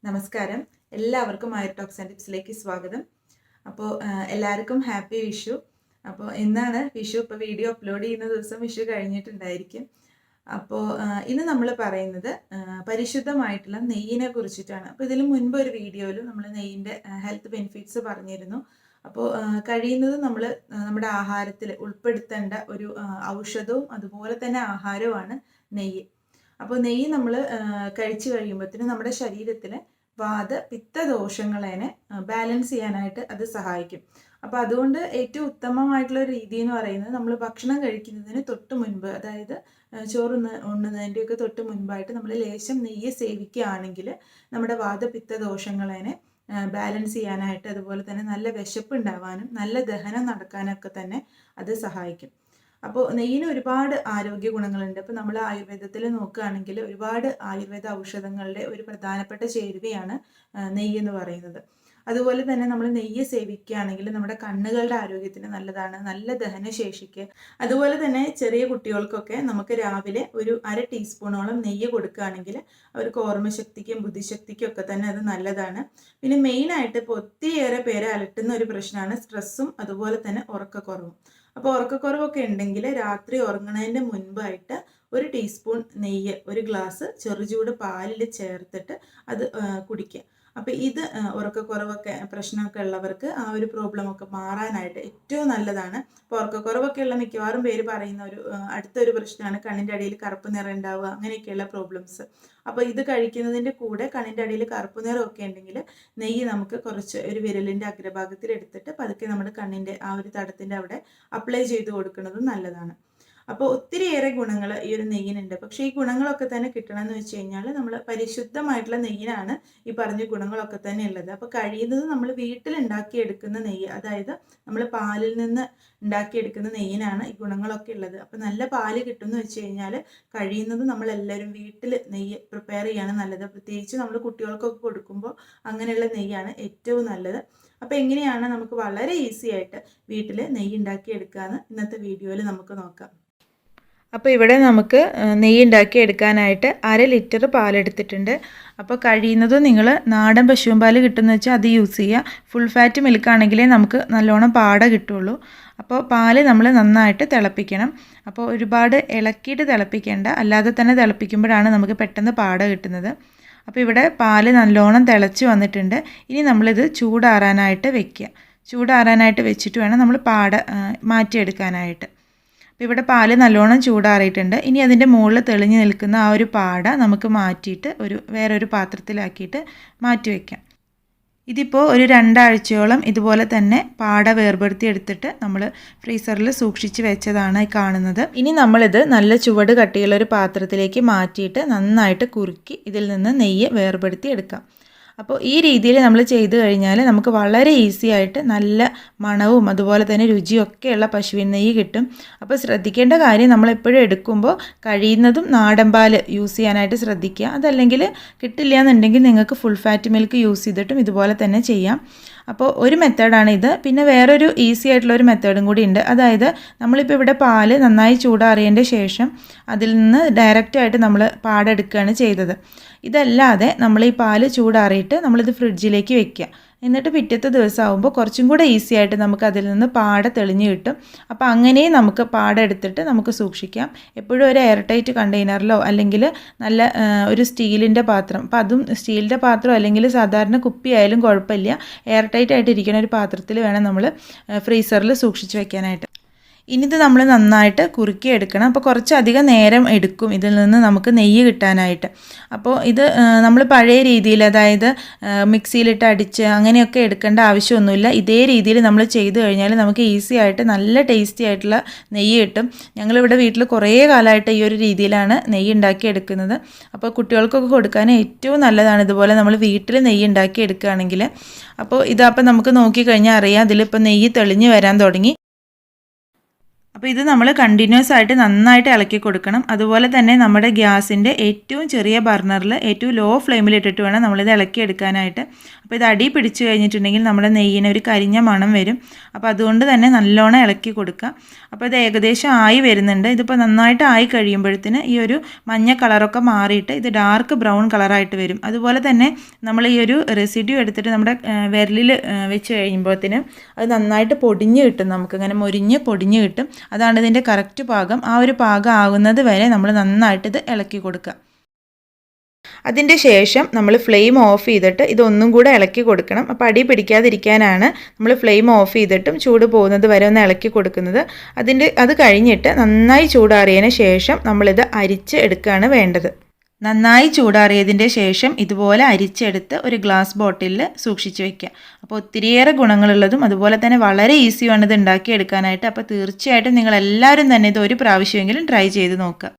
നമസ്കാരം. എല്ലാവർക്കും ആയുർ talks and ടിപ്സിലേക്ക് സ്വാഗതം. അപ്പോൾ എല്ലാവർക്കും ഹാപ്പി വിഷു. അപ്പോൾ ഇന്നാണ് വിഷു. ഇപ്പോൾ വീഡിയോ അപ്ലോഡ് ചെയ്യുന്ന ദിവസം വിഷു കഴിഞ്ഞിട്ടുണ്ടായിരിക്കും. അപ്പോൾ ഇന്ന് നമ്മൾ പറയുന്നത് പരിശുദ്ധമായിട്ടുള്ള നെയ്യിനെ കുറിച്ചിട്ടാണ്. അപ്പോൾ ഇതിന് മുൻപ് ഒരു വീഡിയോയിൽ നമ്മൾ നെയ്യിൻ്റെ ഹെൽത്ത് ബെനിഫിറ്റ്സ് പറഞ്ഞിരുന്നു. അപ്പോൾ കഴിയുന്നത് നമ്മൾ നമ്മുടെ ആഹാരത്തിൽ ഉൾപ്പെടുത്തേണ്ട ഒരു ഔഷധവും അതുപോലെ തന്നെ ആഹാരവുമാണ് നെയ്യ്. അപ്പോൾ നെയ്യ് നമ്മൾ കഴിച്ചു കഴിയുമ്പോഴത്തേനും നമ്മുടെ ശരീരത്തിലെ വാത പിത്ത ദോഷങ്ങളെ ബാലൻസ് ചെയ്യാനായിട്ട് അത് സഹായിക്കും. അപ്പോൾ അതുകൊണ്ട് ഏറ്റവും ഉത്തമമായിട്ടുള്ള ഒരു രീതി എന്ന് പറയുന്നത് നമ്മൾ ഭക്ഷണം കഴിക്കുന്നതിന് തൊട്ട് മുൻപ്, അതായത് ചോറ് ഉണ്ണുന്നതിൻ്റെയൊക്കെ തൊട്ട് മുൻപായിട്ട് നമ്മൾ ലേശം നെയ്യ് സേവിക്കുകയാണെങ്കിൽ നമ്മുടെ വാതപിത്ത ദോഷങ്ങളെ ബാലൻസ് ചെയ്യാനായിട്ട്, അതുപോലെ തന്നെ നല്ല വിശപ്പ് ഉണ്ടാവാനും നല്ല ദഹനം നടക്കാനൊക്കെ തന്നെ അത് സഹായിക്കും. അപ്പോൾ നെയ്യിന് ഒരുപാട് ആരോഗ്യ ഗുണങ്ങളുണ്ട്. അപ്പോൾ നമ്മൾ ആയുർവേദത്തിൽ നോക്കുകയാണെങ്കിൽ ഒരുപാട് ആയുർവേദ ഔഷധങ്ങളുടെ ഒരു പ്രധാനപ്പെട്ട ചേരുവയാണ് നെയ്യ് എന്ന് പറയുന്നത്. അതുപോലെ തന്നെ നമ്മൾ നെയ്യ് സേവിക്കുകയാണെങ്കിൽ നമ്മുടെ കണ്ണുകളുടെ ആരോഗ്യത്തിന് നല്ലതാണ്, നല്ല ദഹനശേഷിക്ക്. അതുപോലെ തന്നെ ചെറിയ കുട്ടികൾക്കൊക്കെ നമുക്ക് രാവിലെ ഒരു 1/2 ടീസ്പൂണോളം നെയ്യ് കൊടുക്കുകയാണെങ്കിൽ അവർക്ക് ഓർമ്മശക്തിക്കും ബുദ്ധിശക്തിക്കും ഒക്കെ തന്നെ അത് നല്ലതാണ്. പിന്നെ മെയിനായിട്ട് ഇപ്പോൾ ഒത്തിരിയേറെ പേരെ അലട്ടുന്ന ഒരു പ്രശ്നമാണ് സ്ട്രെസ്സും അതുപോലെ തന്നെ ഉറക്കക്കുറവും. അപ്പോൾ ഉറക്കക്കുറവൊക്കെ ഉണ്ടെങ്കിൽ രാത്രി ഉറങ്ങുന്നതിൻ്റെ മുൻപായിട്ട് 1 ടീസ്പൂൺ നെയ്യ് ഒരു ഗ്ലാസ് ചെറുചൂട് പാലിൽ ചേർത്തിട്ട് അത് കുടിക്കുക. അപ്പോൾ ഇത് ഉറക്കക്കുറവൊക്കെ പ്രശ്നമൊക്കെ ഉള്ളവർക്ക് ആ ഒരു പ്രോബ്ലമൊക്കെ മാറാനായിട്ട് ഏറ്റവും നല്ലതാണ്. അപ്പോൾ ഉറക്കക്കുറവൊക്കെ ഉള്ള മിക്കവാറും പേര് പറയുന്ന ഒരു അടുത്തൊരു പ്രശ്നമാണ് കണ്ണിൻ്റെ അടിയിൽ കറുപ്പ് നിറം ഉണ്ടാവുക, അങ്ങനെയൊക്കെയുള്ള പ്രോബ്ലംസ്. അപ്പോൾ ഇത് കഴിക്കുന്നതിൻ്റെ കൂടെ കണ്ണിൻ്റെ അടിയിൽ കറുപ്പ് നിറമൊക്കെ ഉണ്ടെങ്കിൽ നെയ്യ് നമുക്ക് കുറച്ച് ഒരു വിരലിൻ്റെ അഗ്രഭാഗത്തിൽ എടുത്തിട്ട് പതുക്കെ നമ്മുടെ കണ്ണിൻ്റെ ആ ഒരു തടത്തിൻ്റെ അവിടെ അപ്ലൈ ചെയ്ത് കൊടുക്കുന്നതും നല്ലതാണ്. അപ്പോൾ ഒത്തിരിയേറെ ഗുണങ്ങൾ ഈ ഒരു നെയ്യിനുണ്ട്. പക്ഷേ ഈ ഗുണങ്ങളൊക്കെ തന്നെ കിട്ടണമെന്ന് വെച്ച് കഴിഞ്ഞാൽ നമ്മൾ പരിശുദ്ധമായിട്ടുള്ള നെയ്യിനാണ് ഈ പറഞ്ഞ ഗുണങ്ങളൊക്കെ തന്നെ ഉള്ളത്. അപ്പോൾ കഴിയുന്നത് നമ്മൾ വീട്ടിൽ ഉണ്ടാക്കിയെടുക്കുന്ന നെയ്യ്, അതായത് നമ്മൾ പാലിൽ നിന്ന് ഉണ്ടാക്കിയെടുക്കുന്ന നെയ്യിനാണ് ഈ ഗുണങ്ങളൊക്കെ ഉള്ളത്. അപ്പോൾ നല്ല പാല് കിട്ടുമെന്ന് വെച്ച് കഴിഞ്ഞാൽ കഴിയുന്നത് നമ്മളെല്ലാവരും വീട്ടിൽ നെയ്യ് പ്രിപ്പയർ ചെയ്യാണ് നല്ലത്. പ്രത്യേകിച്ച് നമ്മൾ കുട്ടികൾക്കൊക്കെ കൊടുക്കുമ്പോൾ അങ്ങനെയുള്ള നെയ്യാണ് ഏറ്റവും നല്ലത്. അപ്പോൾ എങ്ങനെയാണ് നമുക്ക് വളരെ ഈസി ആയിട്ട് വീട്ടിൽ നെയ്യ് ഉണ്ടാക്കിയെടുക്കാമെന്ന് ഇന്നത്തെ വീഡിയോയിൽ നമുക്ക് നോക്കാം. അപ്പോൾ ഇവിടെ നമുക്ക് നെയ്യ് ഉണ്ടാക്കി എടുക്കാനായിട്ട് 1/2 ലിറ്റർ പാലെടുത്തിട്ടുണ്ട്. അപ്പോൾ കഴിയുന്നതും നിങ്ങൾ നാടൻ പശുവും പാൽ കിട്ടുമെന്ന് വെച്ചാൽ അത് യൂസ് ചെയ്യുക. ഫുൾ ഫാറ്റ് മിൽക്കാണെങ്കിലേ നമുക്ക് നല്ലോണം പാട കിട്ടുള്ളൂ. അപ്പോൾ പാല് നമ്മൾ നന്നായിട്ട് തിളപ്പിക്കണം. അപ്പോൾ ഒരുപാട് ഇളക്കിയിട്ട് തിളപ്പിക്കേണ്ട, അല്ലാതെ തന്നെ തിളപ്പിക്കുമ്പോഴാണ് നമുക്ക് പെട്ടെന്ന് പാട കിട്ടുന്നത്. അപ്പോൾ ഇവിടെ പാല് നല്ലോണം തിളച്ച് വന്നിട്ടുണ്ട്. ഇനി നമ്മളിത് ചൂടാറാനായിട്ട് വെക്കുക. ചൂടാറാനായിട്ട് വെച്ചിട്ട് വേണം നമ്മൾ പാട മാറ്റിയെടുക്കാനായിട്ട്. അപ്പോൾ ഇവിടെ പാല് നല്ലോണം ചൂടാറിയിട്ടുണ്ട്. ഇനി അതിൻ്റെ മുകളിൽ തെളിഞ്ഞ് നിൽക്കുന്ന ആ ഒരു പാട നമുക്ക് മാറ്റിയിട്ട് വേറൊരു പാത്രത്തിലാക്കിയിട്ട് മാറ്റി വയ്ക്കാം. ഇതിപ്പോൾ ഒരു 2 ആഴ്ചയോളം ഇതുപോലെ തന്നെ പാട വേർപെടുത്തി എടുത്തിട്ട് നമ്മൾ ഫ്രീസറിൽ സൂക്ഷിച്ച് വെച്ചതാണ് കാണുന്നത്. ഇനി നമ്മളിത് നല്ല ചുവട് കട്ടിയുള്ള ഒരു പാത്രത്തിലേക്ക് മാറ്റിയിട്ട് നന്നായിട്ട് കുറുക്കി ഇതിൽ നിന്ന് നെയ്യ് വേർപെടുത്തി എടുക്കാം. അപ്പോൾ ഈ രീതിയിൽ നമ്മൾ ചെയ്തു കഴിഞ്ഞാൽ നമുക്ക് വളരെ ഈസി ആയിട്ട് നല്ല മണവും അതുപോലെ തന്നെ രുചിയൊക്കെയുള്ള പശുവിൻ നെയ്യ് കിട്ടും. അപ്പോൾ ശ്രദ്ധിക്കേണ്ട കാര്യം, നമ്മളെപ്പോഴും എടുക്കുമ്പോൾ കഴിയുന്നതും നാടൻ പാൽ യൂസ് ചെയ്യാനായിട്ട് ശ്രദ്ധിക്കുക. അതല്ലെങ്കിൽ കിട്ടില്ല എന്നുണ്ടെങ്കിൽ നിങ്ങൾക്ക് ഫുൾ ഫാറ്റ് മിൽക്ക് യൂസ് ചെയ്തിട്ടും ഇതുപോലെ തന്നെ ചെയ്യാം. അപ്പോൾ ഒരു മെത്തേഡാണ് ഇത്. പിന്നെ വേറൊരു ഈസി ആയിട്ടുള്ളൊരു മെത്തേഡും കൂടി ഉണ്ട്. അതായത് നമ്മളിപ്പോൾ ഇവിടെ പാല് നന്നായി ചൂടാറിയതിൻ്റെ ശേഷം അതിൽ നിന്ന് ഡയറക്റ്റായിട്ട് നമ്മൾ പാടെടുക്കുകയാണ് ചെയ്തത്. ഇതല്ലാതെ നമ്മൾ ഈ പാല് ചൂടാറിയിട്ട് നമ്മളിത് ഫ്രിഡ്ജിലേക്ക് വെക്കുക. എന്നിട്ട് പിറ്റത്തെ ദിവസം ആകുമ്പോൾ കുറച്ചും കൂടെ ഈസി ആയിട്ട് നമുക്ക് അതിൽ നിന്ന് പാട തെളിഞ്ഞ് കിട്ടും. അപ്പോൾ അങ്ങനെയും നമുക്ക് പാട എടുത്തിട്ട് നമുക്ക് സൂക്ഷിക്കാം. എപ്പോഴും ഒരു എയർ ടൈറ്റ് കണ്ടെയ്നറിലോ അല്ലെങ്കിൽ നല്ല ഒരു സ്റ്റീലിൻ്റെ പാത്രം, അപ്പോൾ അതും സ്റ്റീലിൻ്റെ പാത്രം അല്ലെങ്കിൽ സാധാരണ കുപ്പി ആയാലും കുഴപ്പമില്ല, എയർ ടൈറ്റ് ആയിട്ട് ഇരിക്കുന്ന ഒരു പാത്രത്തിൽ വേണം നമ്മൾ ഫ്രീസറിൽ സൂക്ഷിച്ച് വെക്കാനായിട്ട്. ഇനിയിത് നമ്മൾ നന്നായിട്ട് കുറുക്കി എടുക്കണം. അപ്പോൾ കുറച്ചധികം നേരം എടുക്കും ഇതിൽ നിന്ന് നമുക്ക് നെയ്യ് കിട്ടാനായിട്ട്. അപ്പോൾ ഇത് നമ്മൾ പഴയ രീതിയിൽ, അതായത് മിക്സിയിലിട്ട് അടിച്ച് അങ്ങനെയൊക്കെ എടുക്കേണ്ട ആവശ്യമൊന്നുമില്ല. ഇതേ രീതിയിൽ നമ്മൾ ചെയ്ത് കഴിഞ്ഞാൽ നമുക്ക് ഈസി ആയിട്ട് നല്ല ടേസ്റ്റി ആയിട്ടുള്ള നെയ്യ് കിട്ടും. ഞങ്ങളിവിടെ വീട്ടിൽ കുറേ കാലമായിട്ട് ഈ ഒരു രീതിയിലാണ് നെയ്യ് ഉണ്ടാക്കി എടുക്കുന്നത്. അപ്പോൾ കുട്ടികൾക്കൊക്കെ കൊടുക്കാൻ ഏറ്റവും നല്ലതാണ് ഇതുപോലെ നമ്മൾ വീട്ടിൽ നെയ്യ് ഉണ്ടാക്കി എടുക്കുകയാണെങ്കിൽ. അപ്പോൾ ഇതപ്പോൾ നമുക്ക് നോക്കിക്കഴിഞ്ഞാൽ അറിയാം, അതിലിപ്പോൾ നെയ്യ് തെളിഞ്ഞ് വരാൻ തുടങ്ങി. അപ്പോൾ ഇത് നമ്മൾ കണ്ടിന്യൂസ് ആയിട്ട് നന്നായിട്ട് ഇളക്കി കൊടുക്കണം. അതുപോലെ തന്നെ നമ്മുടെ ഗ്യാസിൻ്റെ ഏറ്റവും ചെറിയ ബർണറിൽ ഏറ്റവും ലോ ഫ്ലെയിമിൽ ഇട്ടിട്ട് വേണം നമ്മളിത് ഇളക്കിയെടുക്കാനായിട്ട്. അപ്പോൾ ഇത് അടി പിടിച്ച് കഴിഞ്ഞിട്ടുണ്ടെങ്കിൽ നമ്മുടെ നെയ്യിന് ഒരു കരിഞ്ഞ മണം വരും. അപ്പോൾ അതുകൊണ്ട് തന്നെ നല്ലോണം ഇളക്കി കൊടുക്കുക. അപ്പോൾ ഇത് ഏകദേശം ആയി വരുന്നുണ്ട്. ഇതിപ്പോൾ നന്നായിട്ട് ആയി കഴിയുമ്പോഴത്തേന് ഈ ഒരു മഞ്ഞ കളറൊക്കെ മാറിയിട്ട് ഇത് ഡാർക്ക് ബ്രൗൺ കളറായിട്ട് വരും. അതുപോലെ തന്നെ നമ്മൾ ഈ ഒരു റെസിഡ്യൂ എടുത്തിട്ട് നമ്മുടെ വിരലിൽ വെച്ച് കഴിയുമ്പോഴത്തേന് അത് നന്നായിട്ട് പൊടിഞ്ഞ് കിട്ടും. നമുക്കിങ്ങനെ മൊരിഞ്ഞ് പൊടിഞ്ഞ് കിട്ടും. അതാണ് ഇതിൻ്റെ കറക്റ്റ് പാകം. ആ ഒരു പാകം ആകുന്നത് വരെ നമ്മൾ നന്നായിട്ട് ഇത് ഇളക്കി കൊടുക്കുക. അതിൻ്റെ ശേഷം നമ്മൾ ഫ്ലെയിം ഓഫ് ചെയ്തിട്ട് ഇതൊന്നും കൂടെ ഇളക്കി കൊടുക്കണം. അപ്പോൾ അടി പിടിക്കാതിരിക്കാനാണ് നമ്മൾ ഫ്ലെയിം ഓഫ് ചെയ്തിട്ടും ചൂട് പോകുന്നത് വരെ ഒന്ന് ഇളക്കി കൊടുക്കുന്നത്. അത് കഴിഞ്ഞിട്ട് നന്നായി ചൂടാറിയതിന് ശേഷം നമ്മളിത് അരിച്ച് എടുക്കുകയാണ് വേണ്ടത്. നന്നായി ചൂടാറിയതിൻ്റെ ശേഷം ഇതുപോലെ അരിച്ചെടുത്ത് ഒരു ഗ്ലാസ് ബോട്ടിലിൽ സൂക്ഷിച്ച് വയ്ക്കുക. അപ്പോൾ ഒത്തിരിയേറെ ഗുണങ്ങളുള്ളതും അതുപോലെ തന്നെ വളരെ ഈസിയാണ് ഇത് ഉണ്ടാക്കിയെടുക്കാനായിട്ട്. അപ്പോൾ തീർച്ചയായിട്ടും നിങ്ങളെല്ലാവരും തന്നെ ഇത് ഒരു പ്രാവശ്യമെങ്കിലും ട്രൈ ചെയ്ത് നോക്കുക.